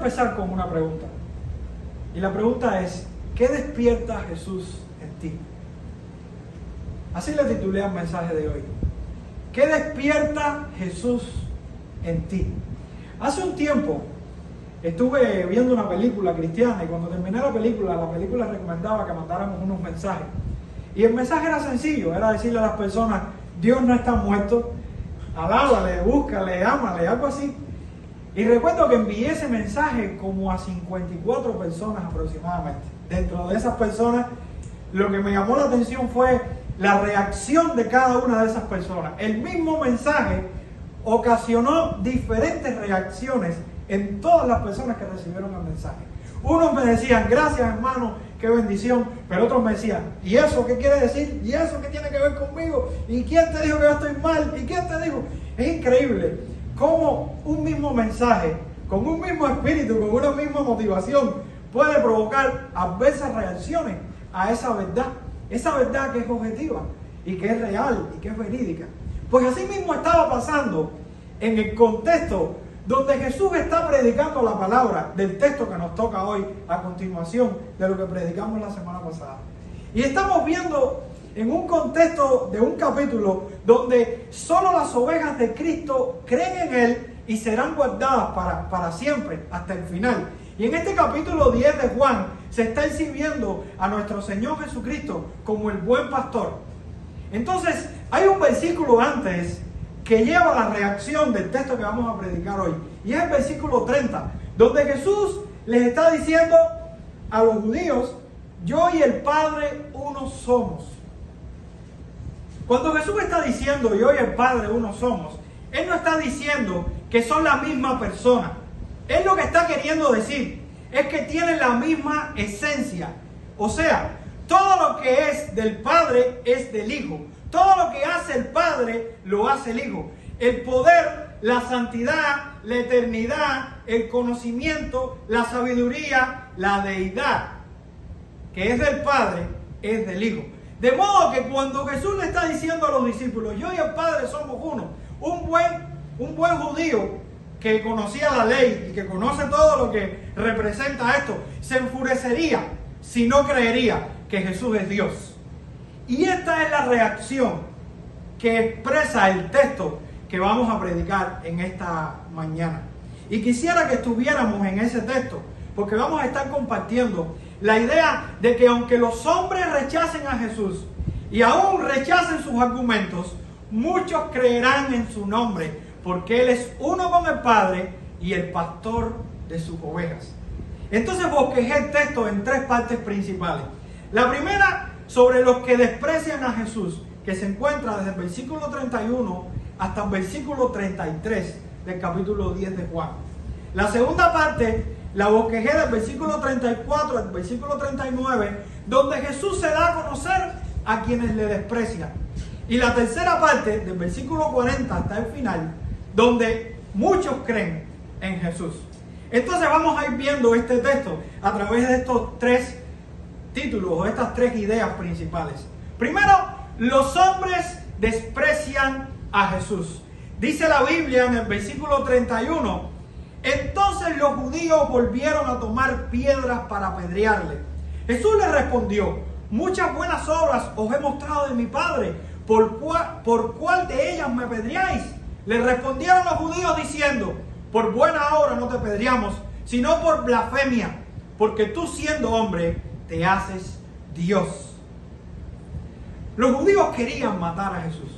empezar con una pregunta. Y la pregunta es, ¿qué despierta Jesús en ti? Así le titulé al mensaje de hoy. ¿Qué despierta Jesús en ti? Hace un tiempo estuve viendo una película cristiana y cuando terminé la película recomendaba que mandáramos unos mensajes. Y el mensaje era sencillo, era decirle a las personas, Dios no está muerto, alábale, búscale, ámale, algo así. Y recuerdo que envié ese mensaje como a 54 personas aproximadamente. Dentro de esas personas, lo que me llamó la atención fue la reacción de cada una de esas personas. El mismo mensaje ocasionó diferentes reacciones en todas las personas que recibieron el mensaje. Unos me decían, gracias hermano, qué bendición. Pero otros me decían, ¿y eso qué quiere decir? ¿Y eso qué tiene que ver conmigo? ¿Y quién te dijo que yo estoy mal? ¿Y quién te dijo? Es increíble cómo un mismo mensaje, con un mismo espíritu, con una misma motivación, puede provocar adversas reacciones a esa verdad que es objetiva y que es real y que es verídica. Pues así mismo estaba pasando en el contexto donde Jesús está predicando la palabra del texto que nos toca hoy a continuación de lo que predicamos la semana pasada. Y estamos viendo en un contexto de un capítulo donde solo las ovejas de Cristo creen en Él y serán guardadas para siempre, hasta el final. Y en este capítulo 10 de Juan se está exhibiendo a nuestro Señor Jesucristo como el buen pastor. Entonces, hay un versículo antes que lleva la reacción del texto que vamos a predicar hoy. Y es el versículo 30, donde Jesús les está diciendo a los judíos, yo y el Padre uno somos. Cuando Jesús está diciendo yo y el Padre uno somos, Él no está diciendo que son la misma persona. Él lo que está queriendo decir es que tienen la misma esencia. O sea, todo lo que es del Padre es del Hijo. Todo lo que hace el Padre lo hace el Hijo. El poder, la santidad, la eternidad, el conocimiento, la sabiduría, la deidad que es del Padre es del Hijo. De modo que cuando Jesús le está diciendo a los discípulos, yo y el Padre somos uno, un buen judío que conocía la ley y que conoce todo lo que representa esto, se enfurecería si no creería que Jesús es Dios. Y esta es la reacción que expresa el texto que vamos a predicar en esta mañana. Y quisiera que estuviéramos en ese texto, porque vamos a estar compartiendo la idea de que aunque los hombres rechacen a Jesús y aún rechacen sus argumentos, muchos creerán en su nombre, porque Él es uno con el Padre y el pastor de sus ovejas. Entonces bosquejé el texto en tres partes principales. La primera, sobre los que desprecian a Jesús, que se encuentra desde el versículo 31 hasta el versículo 33 del capítulo 10 de Juan. La segunda parte la bosquejé del versículo 34 al versículo 39, donde Jesús se da a conocer a quienes le desprecian. Y la tercera parte, del versículo 40 hasta el final, donde muchos creen en Jesús. Entonces vamos a ir viendo este texto a través de estos tres títulos o estas tres ideas principales. Primero, los hombres desprecian a Jesús. Dice la Biblia en el versículo 31, entonces los judíos volvieron a tomar piedras para apedrearle. Jesús les respondió, muchas buenas obras os he mostrado de mi Padre, ¿por cuál de ellas me apedreáis? Le respondieron los judíos diciendo, por buena obra no te apedreamos, sino por blasfemia, porque tú siendo hombre te haces Dios. Los judíos querían matar a Jesús.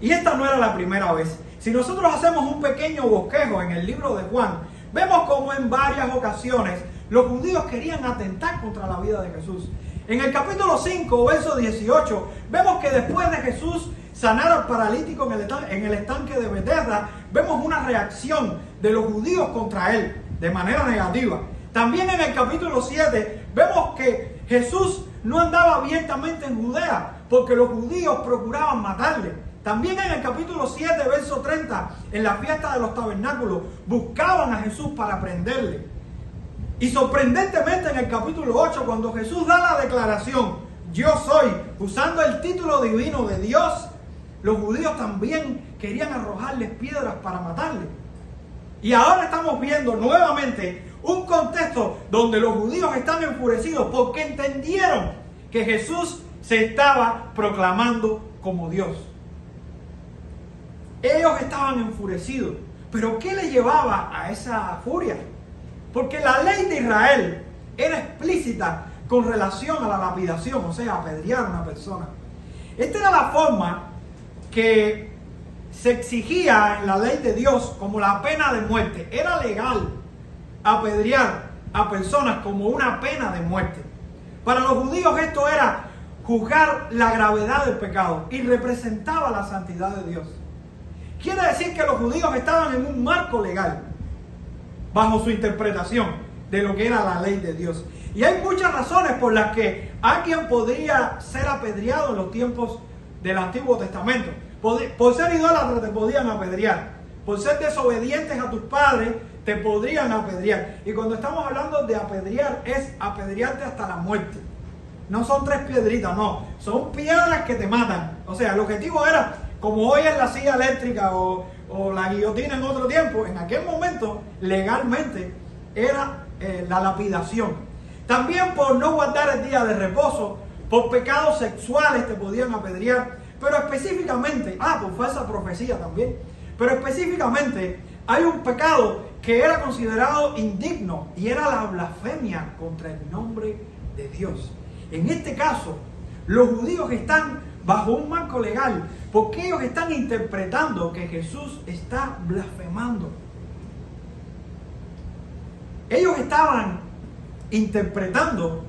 Y esta no era la primera vez. Si nosotros hacemos un pequeño bosquejo en el libro de Juan, vemos como en varias ocasiones los judíos querían atentar contra la vida de Jesús. En el capítulo 5, verso 18, vemos que después de Jesús sanar al paralítico en el estanque de Betesda, vemos una reacción de los judíos contra él de manera negativa. También en el capítulo 7 vemos que Jesús no andaba abiertamente en Judea porque los judíos procuraban matarle. También en el capítulo 7, verso 30, en la fiesta de los tabernáculos, buscaban a Jesús para prenderle. Y sorprendentemente en el capítulo 8, cuando Jesús da la declaración, yo soy, usando el título divino de Dios, los judíos también querían arrojarles piedras para matarle. Y ahora estamos viendo nuevamente un contexto donde los judíos están enfurecidos porque entendieron que Jesús se estaba proclamando como Dios. Ellos estaban enfurecidos. Pero ¿qué les llevaba a esa furia? Porque la ley de Israel era explícita con relación a la lapidación, o sea, apedrear a una persona. Esta era la forma que se exigía en la ley de Dios como la pena de muerte. Era legal apedrear a personas como una pena de muerte. Para los judíos esto era juzgar la gravedad del pecado y representaba la santidad de Dios. Quiere decir que los judíos estaban en un marco legal bajo su interpretación de lo que era la ley de Dios. Y hay muchas razones por las que alguien podría ser apedreado en los tiempos del Antiguo Testamento. Por ser idólatra te podían apedrear. Por ser desobedientes a tus padres te podrían apedrear. Y cuando estamos hablando de apedrear, es apedrearte hasta la muerte. No son 3 piedritas, no. Son piedras que te matan. O sea, el objetivo era, como hoy es la silla eléctrica o la guillotina en otro tiempo, en aquel momento legalmente era la lapidación. También por no guardar el día de reposo, por pecados sexuales te podían apedrear, pero específicamente, por falsa profecía también, pero específicamente hay un pecado que era considerado indigno y era la blasfemia contra el nombre de Dios. En este caso, los judíos están bajo un marco legal porque ellos están interpretando que Jesús está blasfemando. Ellos estaban interpretando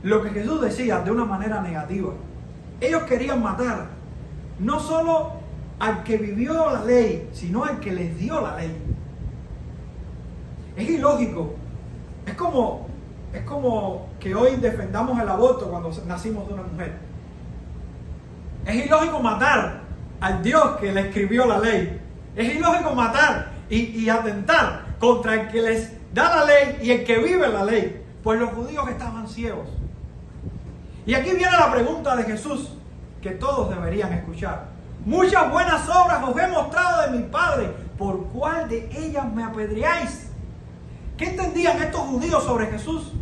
lo que Jesús decía de una manera negativa. Ellos querían matar no solo al que vivió la ley, sino al que les dio la ley. Es ilógico. Es como que hoy defendamos el aborto cuando nacimos de una mujer. Es ilógico matar al Dios que le escribió la ley. Es ilógico matar y atentar contra el que les da la ley y el que vive la ley. Pues los judíos estaban ciegos. Y aquí viene la pregunta de Jesús que todos deberían escuchar. Muchas buenas obras os he mostrado de mi Padre. ¿Por cuál de ellas me apedreáis? ¿Qué entendían estos judíos sobre Jesús?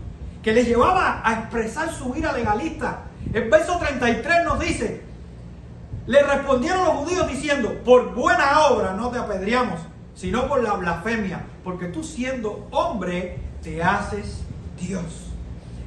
Que les llevaba a expresar su ira legalista. El verso 33 nos dice: le respondieron los judíos diciendo, por buena obra no te apedreamos, sino por la blasfemia, porque tú siendo hombre te haces Dios.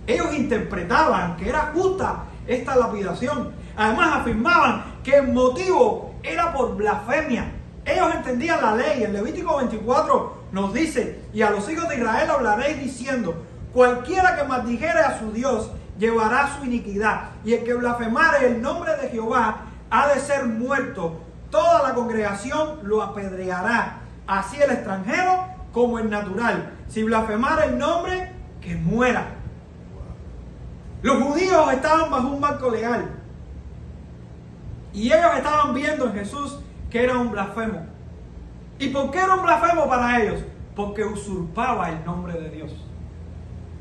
Ellos interpretaban que era justa esta lapidación. Además afirmaban que el motivo era por blasfemia. Ellos entendían la ley. En Levítico 24 nos dice: y a los hijos de Israel hablaréis diciendo, cualquiera que maldijere a su Dios llevará su iniquidad, y el que blasfemare el nombre de Jehová ha de ser muerto. Toda la congregación lo apedreará, así el extranjero como el natural. Si blasfemare el nombre, que muera. Los judíos estaban bajo un marco legal y ellos estaban viendo en Jesús que era un blasfemo. ¿Y por qué era un blasfemo para ellos? Porque usurpaba el nombre de Dios.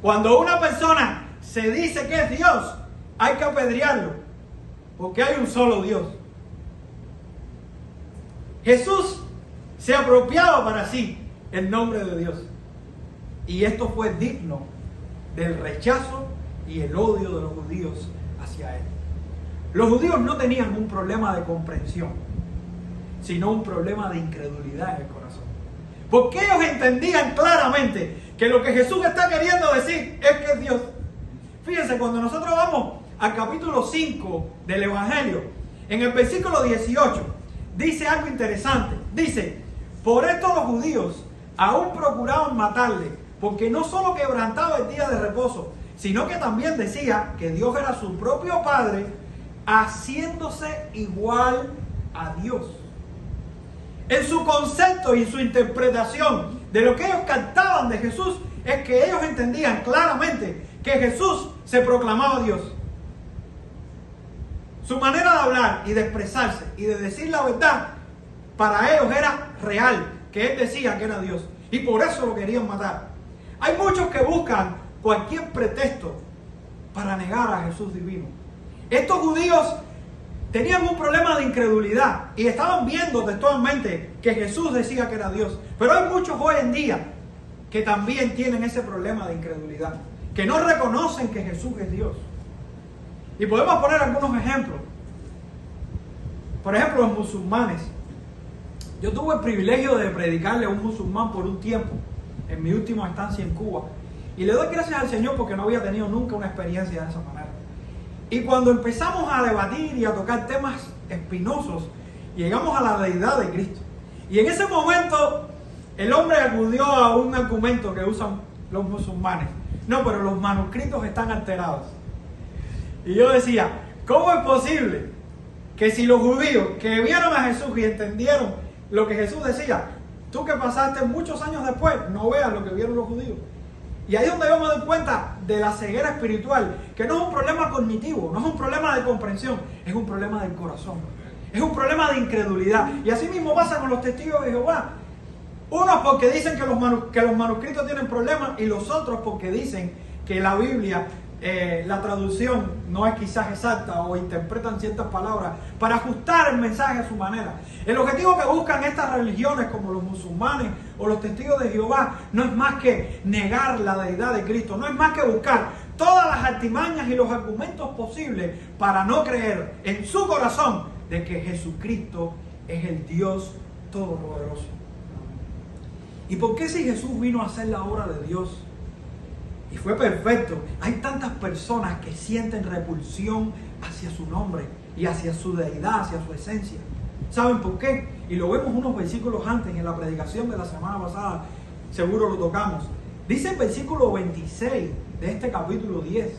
Cuando una persona se dice que es Dios, hay que apedrearlo, porque hay un solo Dios. Jesús se apropiaba para sí el nombre de Dios, y esto fue digno del rechazo y el odio de los judíos hacia él. Los judíos no tenían un problema de comprensión, sino un problema de incredulidad en el corazón, porque ellos entendían claramente que lo que Jesús está queriendo decir es que es Dios. Fíjense, cuando nosotros vamos al capítulo 5 del Evangelio, en el versículo 18, dice algo interesante. Dice: por esto los judíos aún procuraban matarle, porque no solo quebrantaba el día de reposo, sino que también decía que Dios era su propio Padre, haciéndose igual a Dios. En su concepto y su interpretación de lo que ellos captaban de Jesús, es que ellos entendían claramente que Jesús se proclamaba Dios. Su manera de hablar y de expresarse y de decir la verdad, para ellos era real, que él decía que era Dios, y por eso lo querían matar. Hay muchos que buscan cualquier pretexto para negar a Jesús divino. Estos judíos tenían un problema de incredulidad y estaban viendo textualmente que Jesús decía que era Dios. Pero hay muchos hoy en día que también tienen ese problema de incredulidad, que no reconocen que Jesús es Dios. Y podemos poner algunos ejemplos. Por ejemplo, los musulmanes. Yo tuve el privilegio de predicarle a un musulmán por un tiempo, en mi última estancia en Cuba. Y le doy gracias al Señor porque no había tenido nunca una experiencia de esa manera. Y cuando empezamos a debatir y a tocar temas espinosos, llegamos a la deidad de Cristo. Y en ese momento, el hombre acudió a un argumento que usan los musulmanes. No, pero los manuscritos están alterados. Y yo decía, ¿cómo es posible que si los judíos que vieron a Jesús y entendieron lo que Jesús decía, tú que pasaste muchos años después, no veas lo que vieron los judíos? Y ahí es donde yo me doy cuenta de la ceguera espiritual, que no es un problema cognitivo, no es un problema de comprensión, es un problema del corazón, es un problema de incredulidad. Y así mismo pasa con los testigos de Jehová. Unos porque dicen que los manuscritos tienen problemas y los otros porque dicen que la Biblia, la traducción no es quizás exacta o interpretan ciertas palabras para ajustar el mensaje a su manera. El objetivo que buscan estas religiones como los musulmanes o los testigos de Jehová no es más que negar la deidad de Cristo, no es más que buscar todas las artimañas y los argumentos posibles para no creer en su corazón de que Jesucristo es el Dios Todopoderoso. ¿Y por qué si Jesús vino a hacer la obra de Dios y fue perfecto, hay tantas personas que sienten repulsión hacia su nombre y hacia su deidad, hacia su esencia? ¿Saben por qué? Y lo vemos unos versículos antes en la predicación de la semana pasada, seguro lo tocamos. Dice el versículo 26 de este capítulo 10: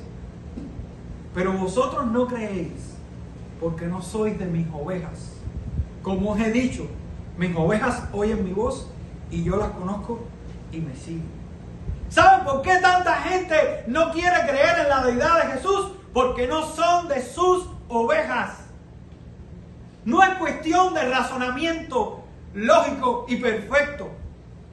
pero vosotros no creéis porque no sois de mis ovejas. Como os he dicho, mis ovejas oyen mi voz y yo las conozco y me siguen. ¿Saben por qué tanta gente no quiere creer en la deidad de Jesús? Porque no son de sus ovejas. No es cuestión de razonamiento lógico y perfecto.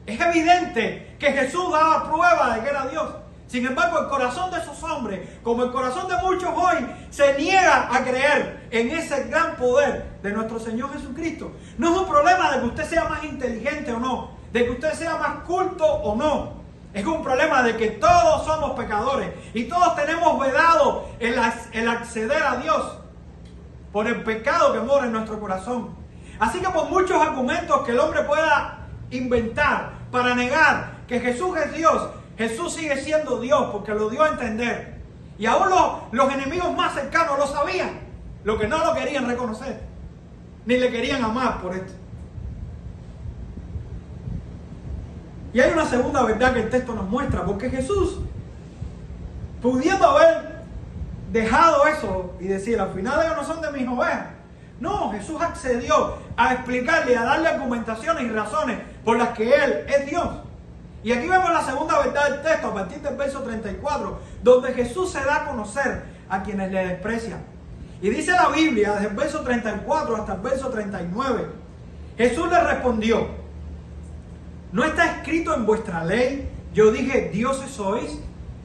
Es evidente que Jesús daba prueba de que era Dios. Sin embargo, el corazón de esos hombres, como el corazón de muchos hoy, se niega a creer en ese gran poder de nuestro Señor Jesucristo. No es un problema de que usted sea más inteligente o no, de que usted sea más culto o no. Es un problema de que todos somos pecadores y todos tenemos vedado el acceder a Dios por el pecado que mora en nuestro corazón. Así que por muchos argumentos que el hombre pueda inventar para negar que Jesús es Dios, Jesús sigue siendo Dios porque lo dio a entender. Y aún los enemigos más cercanos lo sabían, lo que no lo querían reconocer, ni le querían amar por esto. Y hay una segunda verdad que el texto nos muestra, porque Jesús, pudiendo haber dejado eso y decir, al final ellos no son de mis ovejas, no, Jesús accedió a explicarle, a darle argumentaciones y razones por las que Él es Dios. Y aquí vemos la segunda verdad del texto, a partir del verso 34, donde Jesús se da a conocer a quienes le desprecian. Y dice la Biblia, desde el verso 34 hasta el verso 39, Jesús le respondió: ¿no está escrito en vuestra ley, yo dije, dioses sois?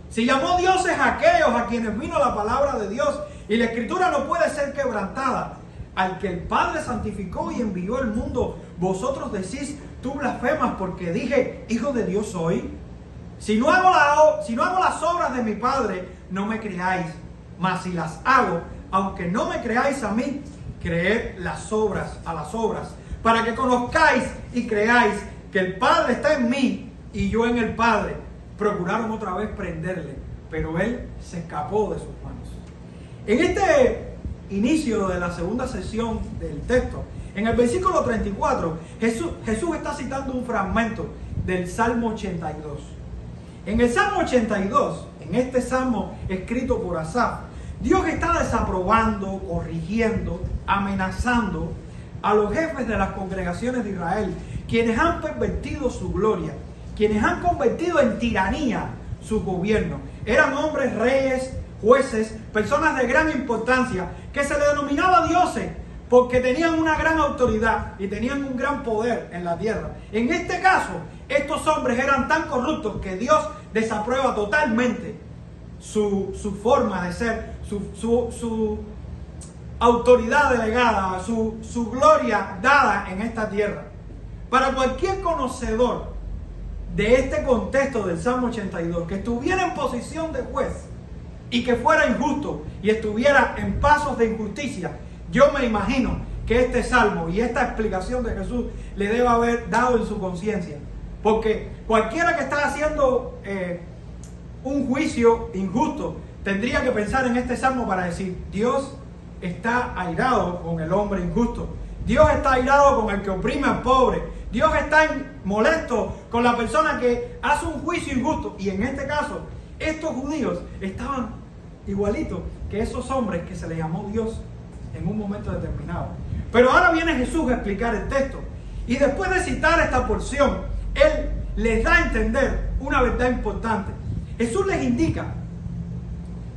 Si llamó dioses a aquellos a quienes vino la palabra de Dios, y la escritura no puede ser quebrantada, al que el Padre santificó y envió al mundo, vosotros decís, tú blasfemas porque dije, hijo de Dios soy. Si no hago las obras de mi Padre, no me creáis, mas si las hago, aunque no me creáis a mí, creed a las obras, para que conozcáis y creáis que el Padre está en mí y yo en el Padre. Procuraron otra vez prenderle, pero él se escapó de sus manos. En este inicio de la segunda sesión del texto, en el versículo 34, Jesús está citando un fragmento del Salmo 82. En el Salmo 82, en este salmo escrito por Asaf, Dios está desaprobando, corrigiendo, amenazando a los jefes de las congregaciones de Israel, quienes han pervertido su gloria, quienes han convertido en tiranía su gobierno. Eran hombres, reyes, jueces, personas de gran importancia, que se le denominaba dioses, porque tenían una gran autoridad y tenían un gran poder en la tierra. En este caso, estos hombres eran tan corruptos que Dios desaprueba totalmente su forma de ser, autoridad delegada, su gloria dada en esta tierra. Para cualquier conocedor de este contexto del Salmo 82, que estuviera en posición de juez y que fuera injusto y estuviera en pasos de injusticia, yo me imagino que este salmo y esta explicación de Jesús le debe haber dado en su conciencia. Porque cualquiera que está haciendo un juicio injusto tendría que pensar en este salmo para decir: Dios está airado con el hombre injusto. Dios está airado con el que oprime al pobre. Dios está molesto con la persona que hace un juicio injusto. Y en este caso, estos judíos estaban igualitos que esos hombres que se les llamó Dios en un momento determinado. Pero ahora viene Jesús a explicar el texto. Y después de citar esta porción, Él les da a entender una verdad importante. Jesús les indica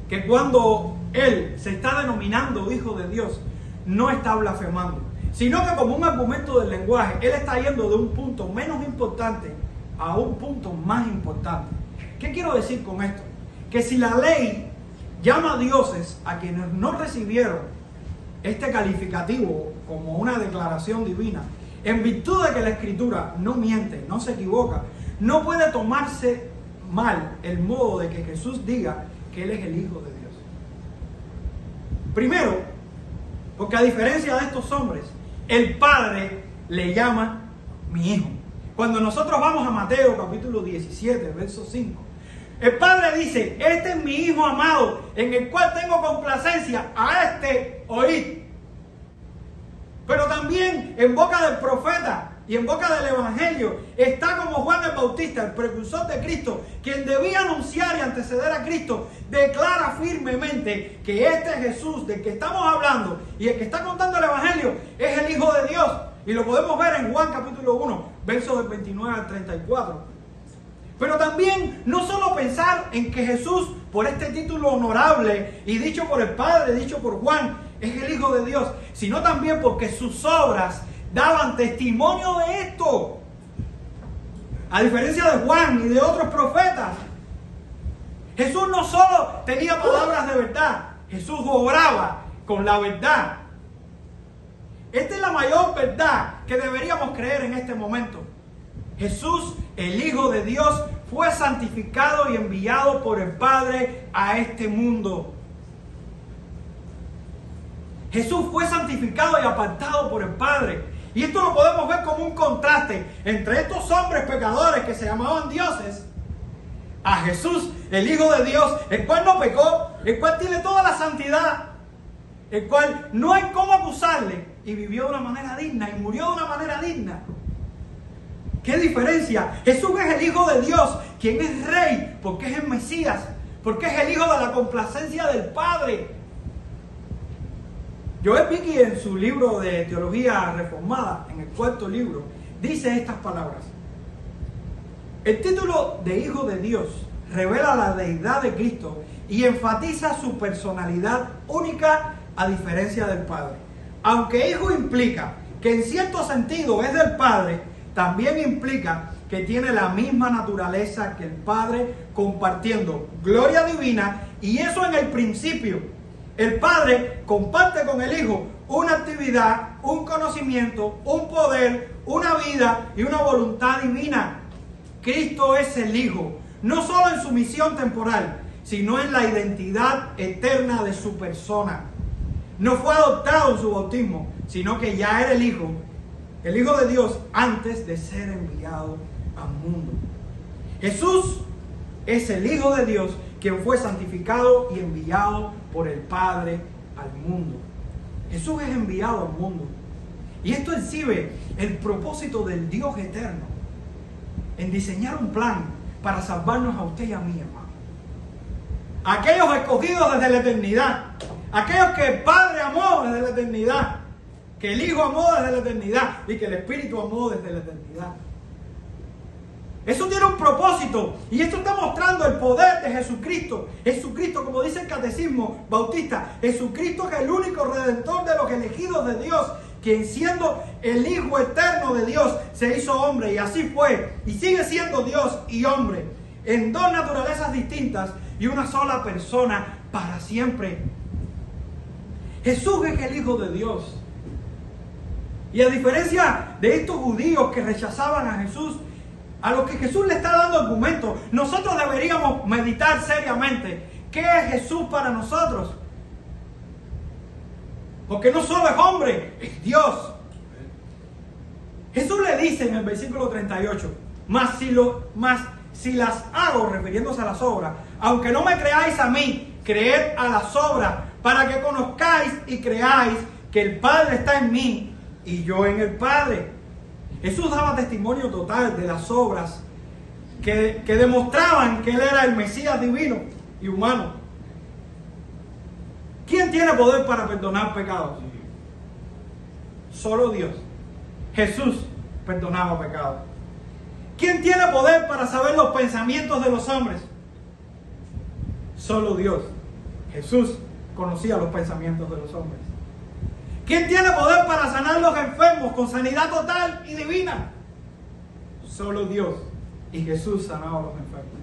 que cuando Él se está denominando Hijo de Dios, no está blasfemando, sino que como un argumento del lenguaje, Él está yendo de un punto menos importante a un punto más importante. ¿Qué quiero decir con esto? Que si la ley llama a dioses a quienes no recibieron este calificativo como una declaración divina, en virtud de que la Escritura no miente, no se equivoca, no puede tomarse mal el modo de que Jesús diga que Él es el Hijo de Dios. Primero, porque a diferencia de estos hombres, el Padre le llama mi Hijo. Cuando nosotros vamos a Mateo capítulo 17, verso 5, el Padre dice: este es mi Hijo amado, en el cual tengo complacencia, a este oíd. Pero también en boca del profeta y en boca del Evangelio está como Juan el Bautista, el precursor de Cristo, quien debía anunciar y anteceder a Cristo, declara firmemente que este Jesús del que estamos hablando y el que está contando el Evangelio es el Hijo de Dios. Y lo podemos ver en Juan capítulo 1, versos del 29 al 34. Pero también no solo pensar en que Jesús, por este título honorable y dicho por el Padre, dicho por Juan, es el Hijo de Dios, sino también porque sus obras daban testimonio de esto. A diferencia de Juan y de otros profetas, Jesús no solo tenía palabras de verdad, Jesús obraba con la verdad. Esta es la mayor verdad que deberíamos creer en este momento. Jesús, el Hijo de Dios, fue santificado y enviado por el Padre a este mundo. Jesús fue santificado y apartado por el Padre. Y esto lo podemos ver como un contraste entre estos hombres pecadores que se llamaban dioses, a Jesús, el Hijo de Dios, el cual no pecó, el cual tiene toda la santidad, el cual no hay cómo acusarle, y vivió de una manera digna y murió de una manera digna. ¿Qué diferencia? Jesús es el Hijo de Dios, quien es Rey, porque es el Mesías, porque es el Hijo de la complacencia del Padre. Joel Beeke, en su libro de Teología Reformada, en el 4º libro, dice estas palabras: el título de Hijo de Dios revela la deidad de Cristo y enfatiza su personalidad única a diferencia del Padre. Aunque Hijo implica que en cierto sentido es del Padre, también implica que tiene la misma naturaleza que el Padre, compartiendo gloria divina, y eso en el principio. El Padre comparte con el Hijo una actividad, un conocimiento, un poder, una vida y una voluntad divina. Cristo es el Hijo, no solo en su misión temporal, sino en la identidad eterna de su persona. No fue adoptado en su bautismo, sino que ya era el Hijo de Dios antes de ser enviado al mundo. Jesús es el Hijo de Dios, quien fue santificado y enviado por el Padre al mundo. Jesús es enviado al mundo. Y esto exhibe el propósito del Dios eterno en diseñar un plan para salvarnos a usted y a mí, hermano. Aquellos escogidos desde la eternidad, aquellos que el Padre amó desde la eternidad, que el Hijo amó desde la eternidad y que el Espíritu amó desde la eternidad. Eso tiene un propósito, y esto está mostrando el poder de Jesucristo. Jesucristo, como dice el Catecismo Bautista, Jesucristo es el único redentor de los elegidos de Dios, quien siendo el Hijo eterno de Dios se hizo hombre, y así fue y sigue siendo Dios y hombre en dos naturalezas distintas y una sola persona para siempre. Jesús es el Hijo de Dios. Y a diferencia de estos judíos que rechazaban a Jesús, a los que Jesús le está dando argumentos, nosotros deberíamos meditar seriamente qué es Jesús para nosotros. Porque no solo es hombre, es Dios. Jesús le dice en el versículo 38, mas si las hago, refiriéndose a las obras, aunque no me creáis a mí, creed a las obras, para que conozcáis y creáis que el Padre está en mí y yo en el Padre. Jesús daba testimonio total de las obras que demostraban que Él era el Mesías divino y humano. ¿Quién tiene poder para perdonar pecados? Solo Dios. Jesús perdonaba pecados. ¿Quién tiene poder para saber los pensamientos de los hombres? Solo Dios. Jesús conocía los pensamientos de los hombres. ¿Quién tiene poder para sanar los enfermos con sanidad total y divina? Solo Dios. Y Jesús sanaba a los enfermos.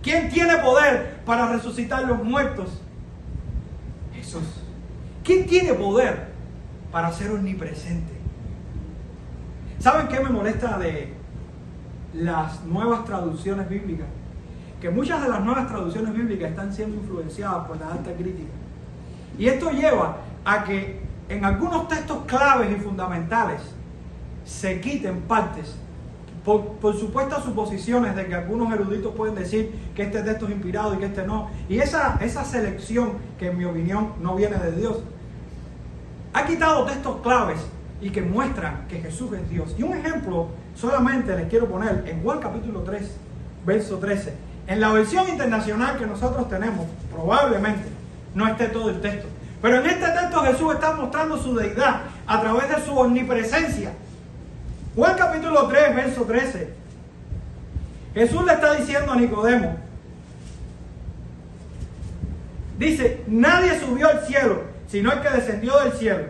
¿Quién tiene poder para resucitar los muertos? Jesús. ¿Quién tiene poder para ser omnipresente? ¿Saben qué me molesta de las nuevas traducciones bíblicas? Que muchas de las nuevas traducciones bíblicas están siendo influenciadas por la alta crítica. Y esto lleva a que en algunos textos claves y fundamentales se quiten partes por supuestas suposiciones de que algunos eruditos pueden decir que este texto es inspirado y que este no. Y esa selección, que en mi opinión no viene de Dios, ha quitado textos claves y que muestran que Jesús es Dios. Y un ejemplo solamente les quiero poner en Juan capítulo 3, verso 13. En la versión internacional que nosotros tenemos, probablemente no esté todo el texto. Pero en este texto Jesús está mostrando su deidad a través de su omnipresencia. Juan capítulo 3, verso 13. Jesús le está diciendo a Nicodemo. Dice, nadie subió al cielo, sino el que descendió del cielo,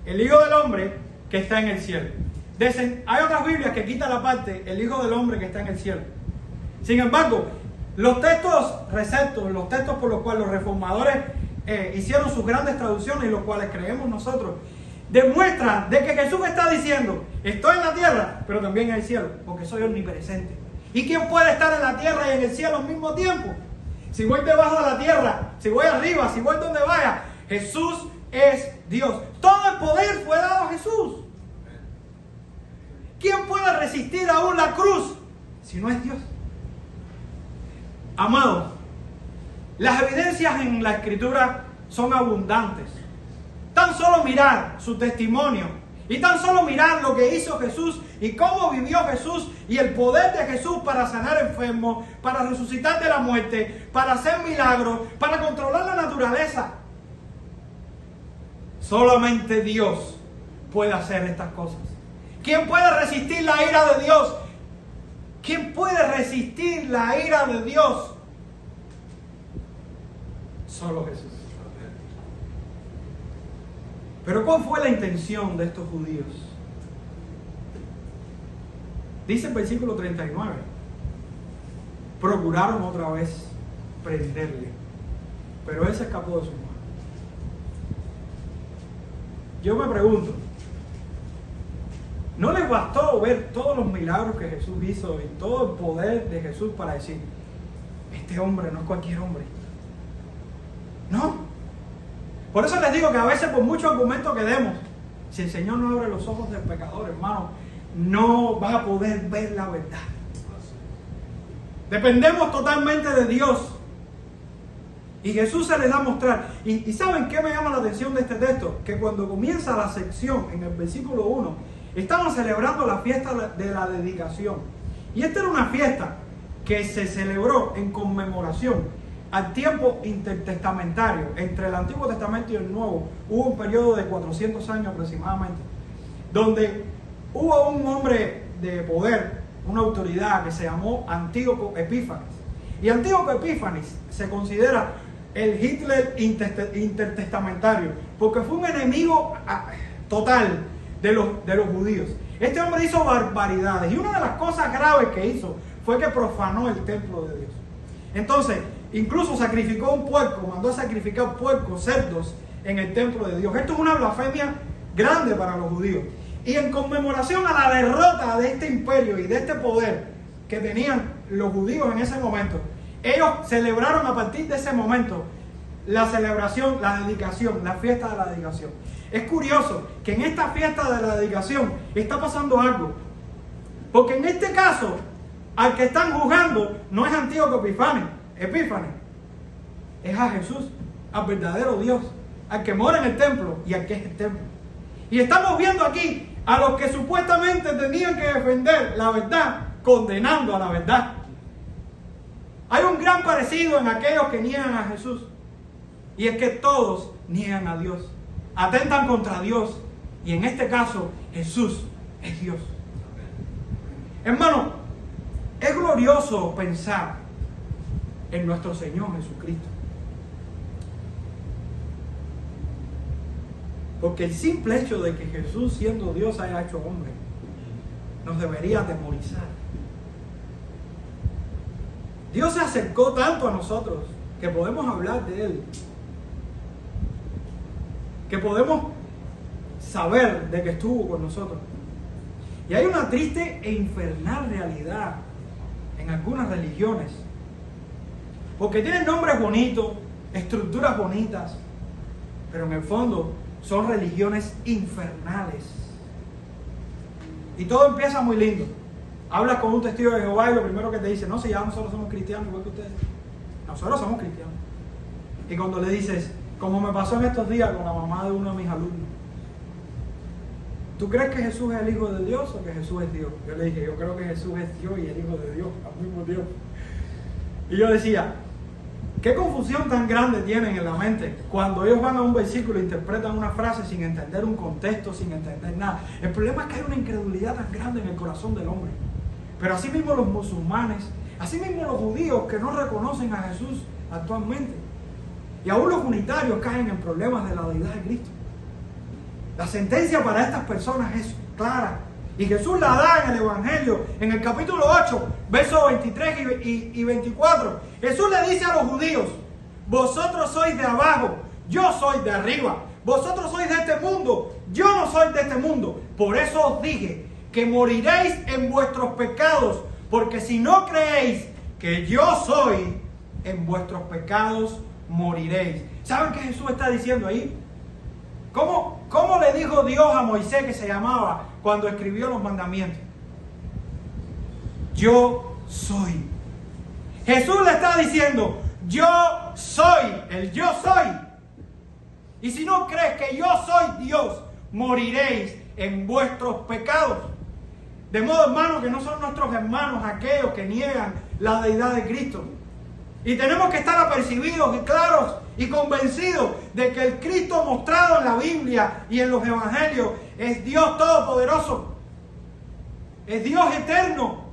el Hijo del Hombre que está en el cielo. Hay otras Biblias que quitan la parte, el Hijo del Hombre que está en el cielo. Sin embargo, los textos receptos, los textos por los cuales los reformadores hicieron sus grandes traducciones y los cuales creemos nosotros, demuestran de que Jesús está diciendo, estoy en la tierra, pero también en el cielo, porque soy omnipresente. ¿Y quién puede estar en la tierra y en el cielo al mismo tiempo? Si voy debajo de la tierra, si voy arriba, si voy donde vaya, Jesús es Dios. Todo el poder fue dado a Jesús. ¿Quién puede resistir aún la cruz si no es Dios? Amados, las evidencias en la Escritura son abundantes. Tan solo mirar su testimonio y tan solo mirar lo que hizo Jesús y cómo vivió Jesús y el poder de Jesús para sanar enfermos, para resucitar de la muerte, para hacer milagros, para controlar la naturaleza. Solamente Dios puede hacer estas cosas. ¿Quién puede resistir la ira de Dios? ¿Quién puede resistir la ira de Dios? Solo Jesús. Pero ¿cuál fue la intención de estos judíos? Dice el versículo 39. Procuraron otra vez prenderle, pero él se escapó de sus manos. Yo me pregunto, ¿no les bastó ver todos los milagros que Jesús hizo y todo el poder de Jesús para decir, este hombre no es cualquier hombre? No. Por eso les digo que a veces por muchos argumentos que demos, si el Señor no abre los ojos del pecador, hermano, no vas a poder ver la verdad. Dependemos totalmente de Dios. Y Jesús se les da a mostrar. Y ¿saben qué me llama la atención de este texto? Que cuando comienza la sección, en el versículo 1, estaban celebrando la fiesta de la dedicación. Y esta era una fiesta que se celebró en conmemoración al tiempo intertestamentario. Entre el Antiguo Testamento y el Nuevo hubo un periodo de 400 años aproximadamente, donde hubo un hombre de poder, una autoridad que se llamó Antíoco Epífanes. Y Antíoco Epífanes se considera el Hitler intertestamentario, porque fue un enemigo total de los judíos. Este hombre hizo barbaridades, y una de las cosas graves que hizo fue que profanó el templo de Dios. Entonces, incluso sacrificó un puerco, mandó a sacrificar puercos, cerdos, en el templo de Dios. Esto es una blasfemia grande para los judíos. Y en conmemoración a la derrota de este imperio y de este poder que tenían los judíos en ese momento, ellos celebraron a partir de ese momento la celebración, la dedicación, la fiesta de la dedicación. Es curioso que en esta fiesta de la dedicación está pasando algo, porque en este caso al que están juzgando no es Antíoco Epífanes, es a Jesús, al verdadero Dios, al que mora en el templo y al que es el templo. Y estamos viendo aquí a los que supuestamente tenían que defender la verdad, condenando a la verdad. Hay un gran parecido en aquellos que niegan a Jesús, y es que todos niegan a Dios, atentan contra Dios, y en este caso Jesús es Dios. Hermano, es glorioso pensar en nuestro Señor Jesucristo, porque el simple hecho de que Jesús, siendo Dios, haya hecho hombre, nos debería atemorizar. Dios se acercó tanto a nosotros que podemos hablar de Él, que podemos saber de que estuvo con nosotros. Y hay una triste e infernal realidad en algunas religiones, porque tienen nombres bonitos, estructuras bonitas, pero en el fondo son religiones infernales. Y todo empieza muy lindo. Hablas con un testigo de Jehová y lo primero que te dice: no, si ya nosotros somos cristianos igual que ustedes. Nosotros somos cristianos. Y cuando le dices, como me pasó en estos días con la mamá de uno de mis alumnos: ¿tú crees que Jesús es el Hijo de Dios o que Jesús es Dios? Yo le dije: yo creo que Jesús es Dios y el Hijo de Dios, al mismo Dios. Y yo decía: ¿qué confusión tan grande tienen en la mente cuando ellos van a un versículo e interpretan una frase sin entender un contexto, sin entender nada? El problema es que hay una incredulidad tan grande en el corazón del hombre. Pero así mismo los musulmanes, así mismo los judíos que no reconocen a Jesús actualmente, y aún los unitarios caen en problemas de la deidad de Cristo. La sentencia para estas personas es clara, y Jesús la da en el Evangelio, en el capítulo 8, versos 23 y 24. Jesús le dice a los judíos: vosotros sois de abajo, yo soy de arriba. Vosotros sois de este mundo, yo no soy de este mundo. Por eso os dije que moriréis en vuestros pecados, porque si no creéis que yo soy, en vuestros pecados moriréis. ¿Saben qué Jesús está diciendo ahí? ¿Cómo le dijo Dios a Moisés que se llamaba cuando escribió los mandamientos? Yo soy. Jesús le está diciendo: yo soy, el yo soy. Y si no crees que yo soy Dios, moriréis en vuestros pecados. De modo, hermano, que no son nuestros hermanos aquellos que niegan la deidad de Cristo. Y tenemos que estar apercibidos y claros y convencidos de que el Cristo mostrado en la Biblia y en los Evangelios es Dios todopoderoso, es Dios eterno.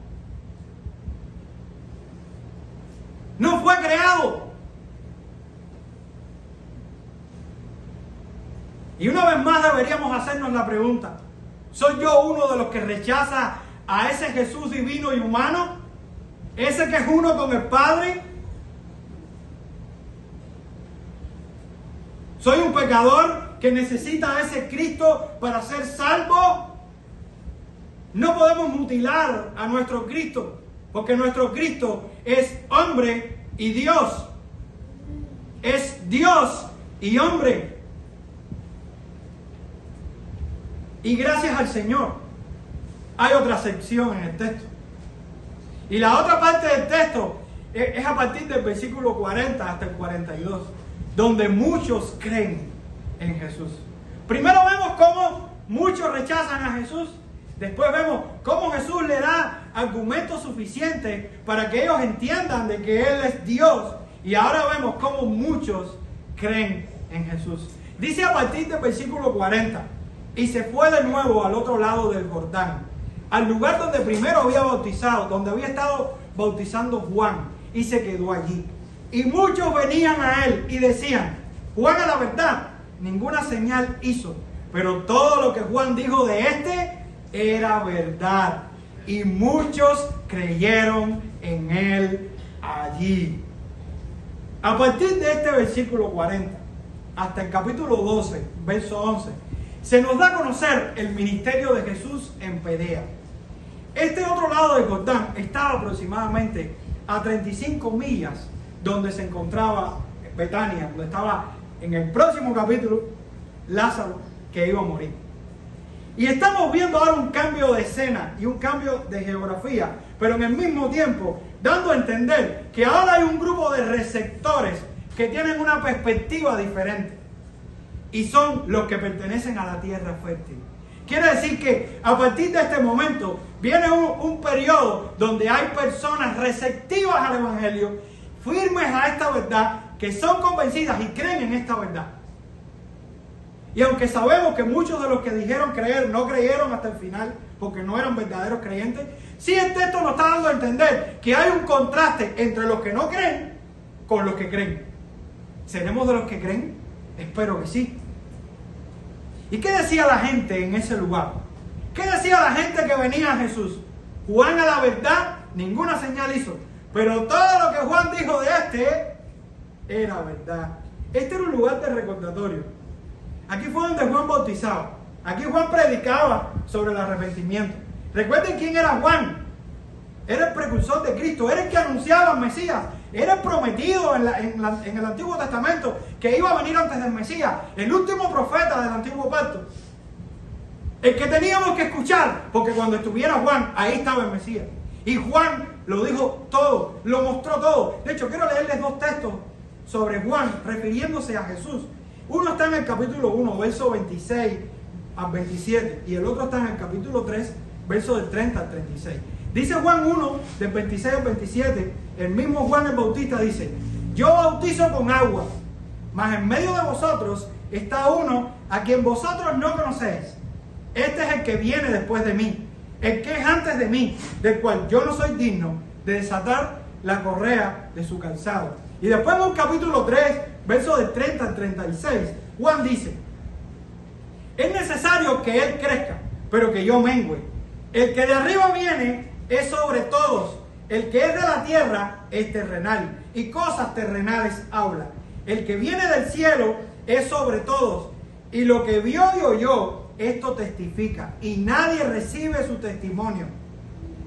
No fue creado. Y una vez más deberíamos hacernos la pregunta: ¿soy yo uno de los que rechaza a ese Jesús divino y humano? ¿Ese que es uno con el Padre? ¿Soy un pecador que necesita a ese Cristo para ser salvo? No podemos mutilar a nuestro Cristo, porque nuestro Cristo es hombre y Dios. Es Dios y hombre. Y gracias al Señor hay otra sección en el texto. Y la otra parte del texto es a partir del versículo 40 hasta el 42, donde muchos creen en Jesús. Primero vemos cómo muchos rechazan a Jesús. Después vemos cómo Jesús le da argumentos suficientes para que ellos entiendan de que Él es Dios. Y ahora vemos cómo muchos creen en Jesús. Dice a partir del versículo 40: y se fue de nuevo al otro lado del Jordán, al lugar donde primero había bautizado, donde había estado bautizando Juan, y se quedó allí. Y muchos venían a él y decían: Juan, a la verdad, ninguna señal hizo, pero todo lo que Juan dijo de este era verdad. Y muchos creyeron en él allí. A partir de este versículo 40, hasta el capítulo 12, verso 11, se nos da a conocer el ministerio de Jesús en Perea. Este otro lado de Jordán estaba aproximadamente a 35 millas donde se encontraba Betania, donde estaba en el próximo capítulo Lázaro, que iba a morir. Y estamos viendo ahora un cambio de escena y un cambio de geografía, pero en el mismo tiempo dando a entender que ahora hay un grupo de receptores que tienen una perspectiva diferente y son los que pertenecen a la tierra fértil. Quiere decir que a partir de este momento viene un periodo donde hay personas receptivas al Evangelio, firmes a esta verdad, que son convencidas y creen en esta verdad. Y aunque sabemos que muchos de los que dijeron creer no creyeron hasta el final, porque no eran verdaderos creyentes, sí el texto nos está dando a entender que hay un contraste entre los que no creen con los que creen. ¿Seremos de los que creen? Espero que sí. ¿Y qué decía la gente en ese lugar? ¿Qué decía la gente que venía a Jesús? Juan, a la verdad, ninguna señal hizo, pero todo lo que Juan dijo de este era verdad. Este era un lugar de recordatorio. Aquí fue donde Juan bautizaba. Aquí Juan predicaba sobre el arrepentimiento. Recuerden quién era Juan. Era el precursor de Cristo. Era el que anunciaba al Mesías. Era el prometido en el Antiguo Testamento que iba a venir antes del Mesías. El último profeta del Antiguo Pacto. El que teníamos que escuchar. Porque cuando estuviera Juan, ahí estaba el Mesías. Y Juan lo dijo todo. Lo mostró todo. De hecho, quiero leerles dos textos sobre Juan refiriéndose a Jesús. Uno está en el capítulo 1, verso 26 al 27. Y el otro está en el capítulo 3, verso del 30 al 36. Dice Juan 1, del 26 al 27. El mismo Juan el Bautista dice: yo bautizo con agua, mas en medio de vosotros está uno a quien vosotros no conocéis. Este es el que viene después de mí, el que es antes de mí, del cual yo no soy digno de desatar la correa de su calzado. Y después en un capítulo 3, verso del 30 al 36, Juan dice: es necesario que él crezca, pero que yo mengüe. El que de arriba viene es sobre todos. El que es de la tierra es terrenal, y cosas terrenales habla. El que viene del cielo es sobre todos, y lo que vio y oyó, esto testifica, y nadie recibe su testimonio.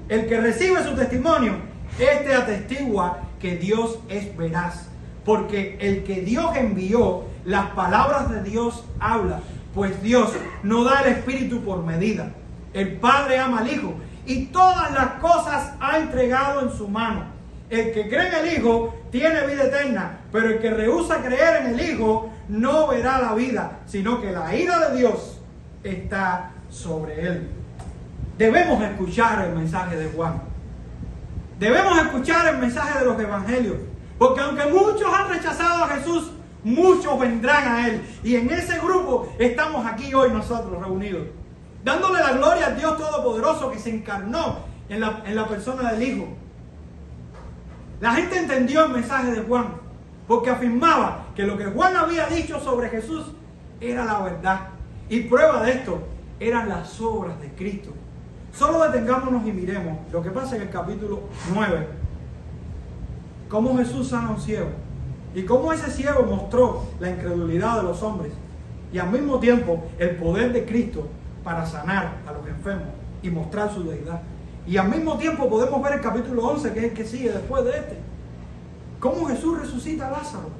El que recibe su testimonio, este atestigua que Dios es veraz, porque el que Dios envió, las palabras de Dios habla, pues Dios no da el Espíritu por medida. El Padre ama al Hijo y todas las cosas ha entregado en su mano. El que cree en el Hijo tiene vida eterna, pero el que rehúsa creer en el Hijo no verá la vida, sino que la ira de Dios está sobre él. Debemos escuchar el mensaje de Juan. Debemos escuchar el mensaje de los evangelios, porque aunque muchos han rechazado a Jesús, muchos vendrán a Él. Y en ese grupo estamos aquí hoy nosotros reunidos, dándole la gloria al Dios Todopoderoso que se encarnó en la persona del Hijo. La gente entendió el mensaje de Juan, porque afirmaba que lo que Juan había dicho sobre Jesús era la verdad. Y prueba de esto eran las obras de Cristo. Solo detengámonos y miremos lo que pasa en el capítulo 9. Cómo Jesús sana a un ciego. Y cómo ese ciego mostró la incredulidad de los hombres. Y al mismo tiempo el poder de Cristo para sanar a los enfermos y mostrar su deidad. Y al mismo tiempo podemos ver el capítulo 11, que es el que sigue después de este. Cómo Jesús resucita a Lázaro.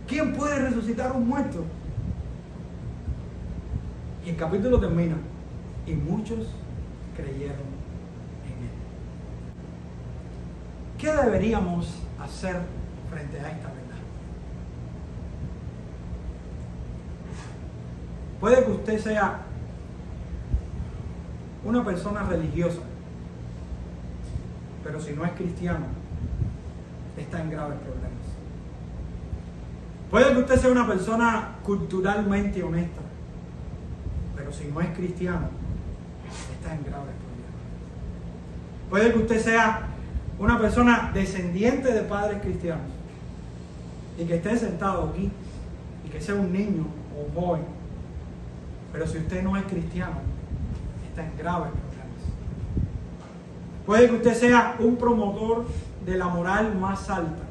¿Quién puede resucitar a un muerto? Y el capítulo termina. Y muchos creyeron en Él. ¿Qué deberíamos hacer frente a esta verdad? Puede que usted sea una persona religiosa, pero si no es cristiano, está en graves problemas. Puede que usted sea una persona culturalmente honesta, pero si no es cristiano, está en graves problemas. Puede que usted sea una persona descendiente de padres cristianos y que esté sentado aquí y que sea un niño o un joven, pero si usted no es cristiano, está en graves problemas. Puede que usted sea un promotor de la moral más alta,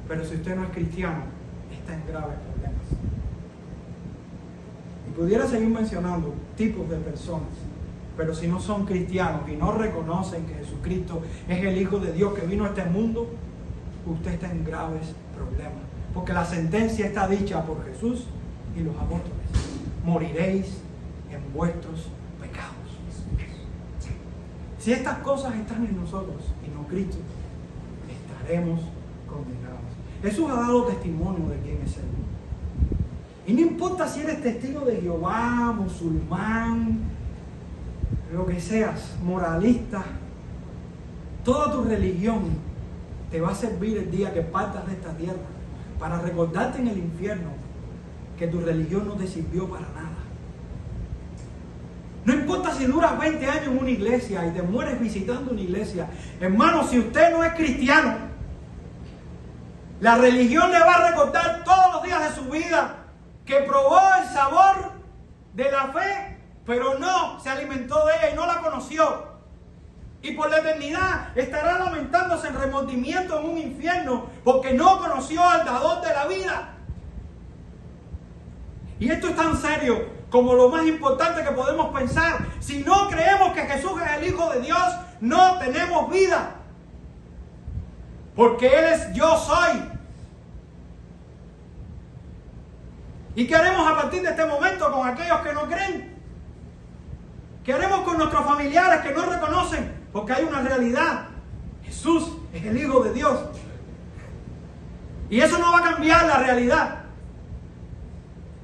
pero si usted no es cristiano, está en graves problemas. Y pudiera seguir mencionando tipos de personas, pero si no son cristianos y no reconocen que Jesucristo es el Hijo de Dios que vino a este mundo, usted está en graves problemas. Porque la sentencia está dicha por Jesús y los apóstoles. Moriréis en vuestros pecados. Si estas cosas están en nosotros y no Cristo, estaremos condenados. Jesús ha dado testimonio de quién es Él. Y no importa si eres testigo de Jehová, musulmán, lo que seas, moralista, toda tu religión te va a servir el día que partas de esta tierra para recordarte en el infierno que tu religión no te sirvió para nada. No importa si duras 20 años en una iglesia y te mueres visitando una iglesia. Hermano, si usted no es cristiano, la religión le va a recordar todos los días de su vida que probó el sabor de la fe, pero no se alimentó de ella y no la conoció. Y por la eternidad estará lamentándose en remordimiento en un infierno porque no conoció al dador de la vida. Y esto es tan serio como lo más importante que podemos pensar. Si no creemos que Jesús es el Hijo de Dios, no tenemos vida. Porque Él es yo soy. ¿Y qué haremos a partir de este momento con aquellos que no creen? ¿Qué haremos con nuestros familiares que no reconocen? Porque hay una realidad. Jesús es el Hijo de Dios. Y eso no va a cambiar la realidad.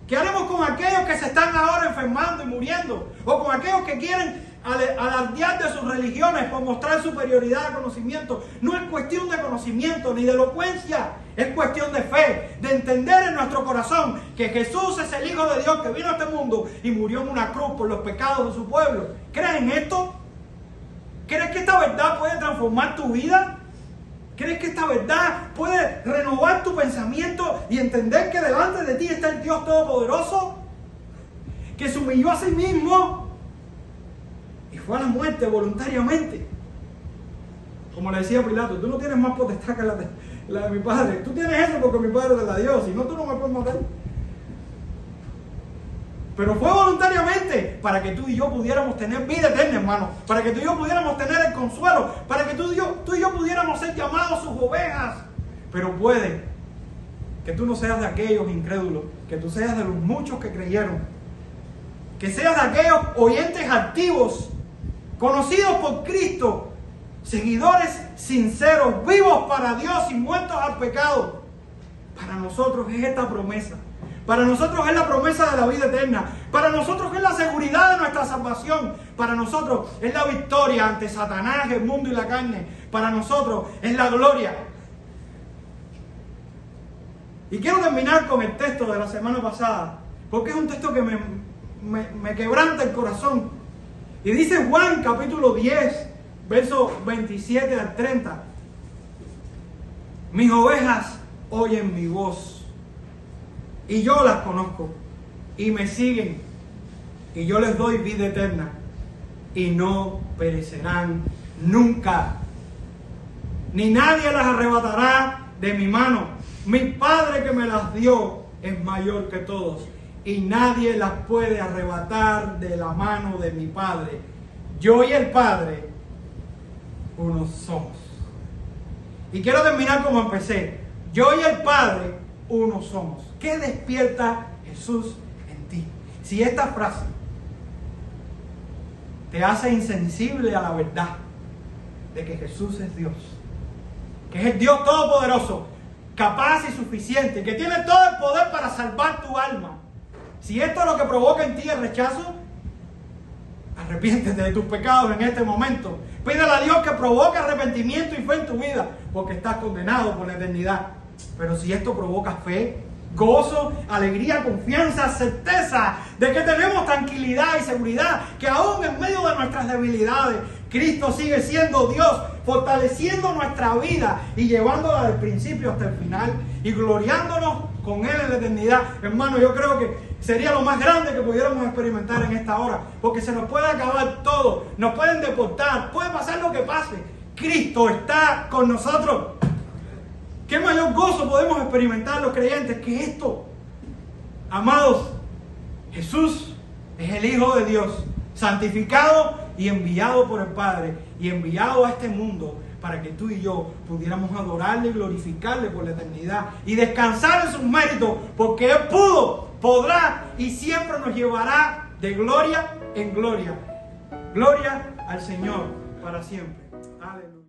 ¿Qué haremos con aquellos que se están ahora enfermando y muriendo? O con aquellos que quieren alardear de sus religiones por mostrar superioridad de conocimiento. No es cuestión de conocimiento ni de elocuencia. Es cuestión de fe, de entender en nuestro corazón que Jesús es el Hijo de Dios que vino a este mundo y murió en una cruz por los pecados de su pueblo. ¿Crees en esto? ¿Crees que esta verdad puede transformar tu vida? ¿Crees que esta verdad puede renovar tu pensamiento y entender que delante de ti está el Dios Todopoderoso? Que se humilló a sí mismo y fue a la muerte voluntariamente. Como le decía Pilato, tú no tienes más potestad que la de mi padre. Tú tienes eso porque mi padre te la dio, si no tú no me puedes matar. Pero fue voluntariamente para que tú y yo pudiéramos tener vida eterna, hermano. Para que tú y yo pudiéramos tener el consuelo. Para que tú y yo pudiéramos ser llamados sus ovejas. Pero puede que tú no seas de aquellos incrédulos. Que tú seas de los muchos que creyeron. Que seas de aquellos oyentes activos. Conocidos por Cristo. Seguidores sinceros. Vivos para Dios y muertos al pecado. Para nosotros es esta promesa. Para nosotros es la promesa de la vida eterna. Para nosotros es la seguridad de nuestra salvación. Para nosotros es la victoria ante Satanás, el mundo y la carne. Para nosotros es la gloria. Y quiero terminar con el texto de la semana pasada, porque es un texto que me quebranta el corazón. Y dice Juan capítulo 10, versos 27 al 30. Mis ovejas oyen mi voz. Y yo las conozco, y me siguen, y yo les doy vida eterna, y no perecerán nunca. Ni nadie las arrebatará de mi mano. Mi Padre que me las dio es mayor que todos, y nadie las puede arrebatar de la mano de mi Padre. Yo y el Padre, uno somos. Y quiero terminar como empecé. Yo y el Padre, uno somos. ¿Qué despierta Jesús en ti? Si esta frase te hace insensible a la verdad de que Jesús es Dios, que es el Dios Todopoderoso, capaz y suficiente, que tiene todo el poder para salvar tu alma. Si esto es lo que provoca en ti el rechazo, arrepiéntete de tus pecados en este momento. Pídele a Dios que provoque arrepentimiento y fe en tu vida, porque estás condenado por la eternidad. Pero si esto provoca fe, gozo, alegría, confianza, certeza de que tenemos tranquilidad y seguridad, que aún en medio de nuestras debilidades, Cristo sigue siendo Dios, fortaleciendo nuestra vida y llevándola del principio hasta el final y gloriándonos con Él en la eternidad. Hermano, yo creo que sería lo más grande que pudiéramos experimentar en esta hora, porque se nos puede acabar todo, nos pueden deportar, puede pasar lo que pase. Cristo está con nosotros. ¿Qué mayor gozo podemos experimentar los creyentes que esto? Amados, Jesús es el Hijo de Dios, santificado y enviado por el Padre y enviado a este mundo para que tú y yo pudiéramos adorarle y glorificarle por la eternidad y descansar en sus méritos, porque Él pudo, podrá y siempre nos llevará de gloria en gloria. Gloria al Señor para siempre. Aleluya.